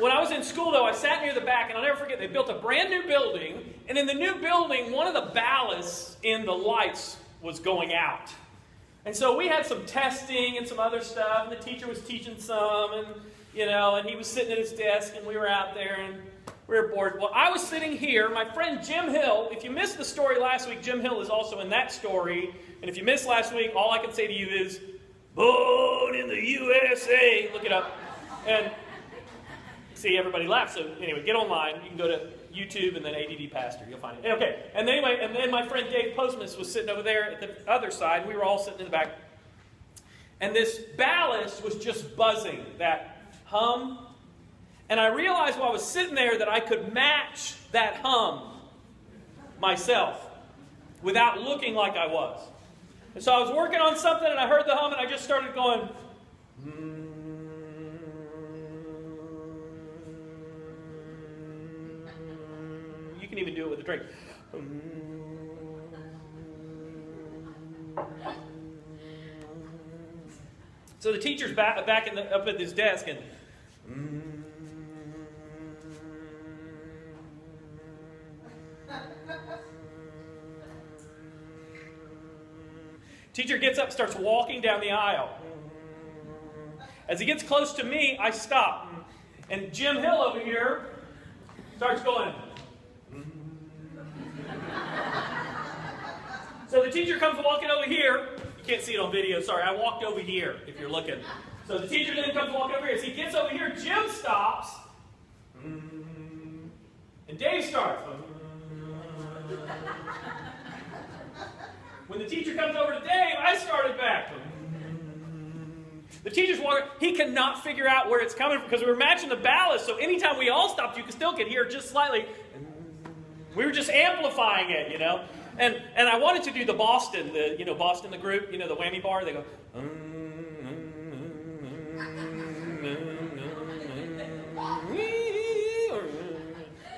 When I was in school, though, I sat near the back, and I'll never forget, they built a brand new building, and in the new building, one of the ballasts in the lights was going out. And so we had some testing and some other stuff, and the teacher was teaching some, and he was sitting at his desk, and we were out there, and we were bored. Well, I was sitting here. My friend Jim Hill, if you missed the story last week, Jim Hill is also in that story. And if you missed last week, all I can say to you is, born in the USA. Look it up. And see, everybody laughs. So anyway, get online. You can go to YouTube and then ADD Pastor. You'll find it. Okay. And then my friend Dave Postmus was sitting over there at the other side. We were all sitting in the back. And this ballast was just buzzing, that hum. And I realized while I was sitting there that I could match that hum myself without looking like I was. And so I was working on something and I heard the hum and I just started going, You can even do it with a drink. So the teacher's back up at his desk and teacher gets up, starts walking down the aisle. As he gets close to me, I stop. And Jim Hill over here starts going. So the teacher comes walking over here. You can't see it on video, sorry. I walked over here, if you're looking. So the teacher then comes walking over here. As he gets over here, Jim stops. And Dave starts. When the teacher comes over to Dave, I started back. The teacher's walking. He cannot figure out where it's coming from because we were matching the ballast. So anytime we all stopped, you still could hear just slightly. We were just amplifying it, And I wanted to do the Boston, Boston, the group, the whammy bar. They go.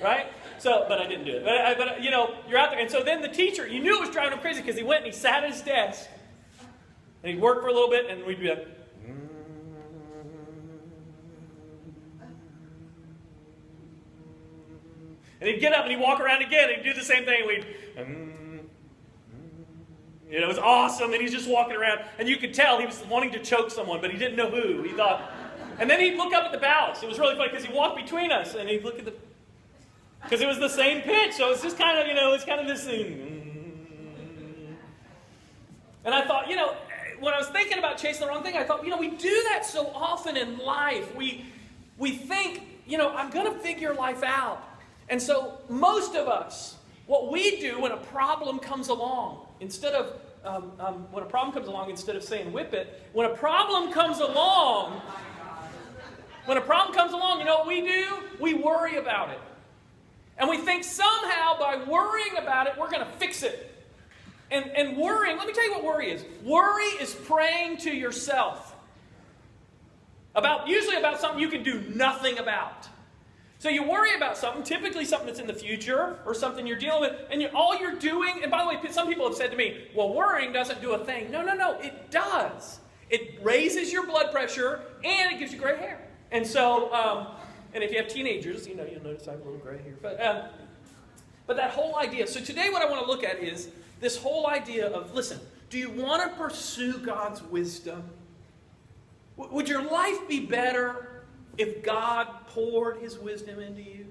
Right? So, but I didn't do it. But you're out there. And so then the teacher, you knew it was driving him crazy because he went and he sat at his desk. And he'd work for a little bit and we'd be like. And he'd get up and he'd walk around again and he'd do the same thing. We'd. It was awesome. And he's just walking around. And you could tell he was wanting to choke someone, but he didn't know who. He thought. And then he'd look up at the ballast. It was really funny because he walked between us and he'd look at the. Because it was the same pitch, so it's just kind of, it's kind of this thing. And I thought, when I was thinking about chasing the wrong thing, I thought, we do that so often in life. We think, I'm going to figure life out. And so most of us, what we do when a problem comes along, instead of saying whip it, when a problem comes along, you know what we do? We worry about it. And we think somehow by worrying about it, we're going to fix it. And worrying, let me tell you what worry is. Worry is praying to yourself. Usually about something you can do nothing about. So you worry about something, typically something that's in the future or something you're dealing with, and all you're doing, and by the way, some people have said to me, well, worrying doesn't do a thing. No, it does. It raises your blood pressure and it gives you gray hair. And so, and if you have teenagers, you'll notice I have a little gray here. But that whole idea. So today what I want to look at is this whole idea of, listen, do you want to pursue God's wisdom? Would your life be better if God poured His wisdom into you?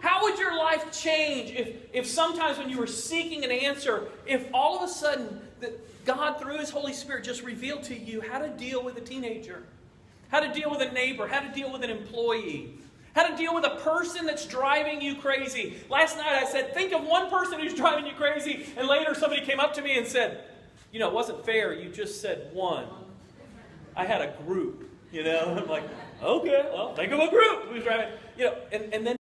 How would your life change if sometimes when you were seeking an answer, if all of a sudden that God through His Holy Spirit just revealed to you how to deal with a teenager? How to deal with a neighbor, how to deal with an employee, how to deal with a person that's driving you crazy. Last night I said, think of one person who's driving you crazy, and later somebody came up to me and said, it wasn't fair, you just said one. I had a group, I'm like, okay, well, think of a group who's driving, and then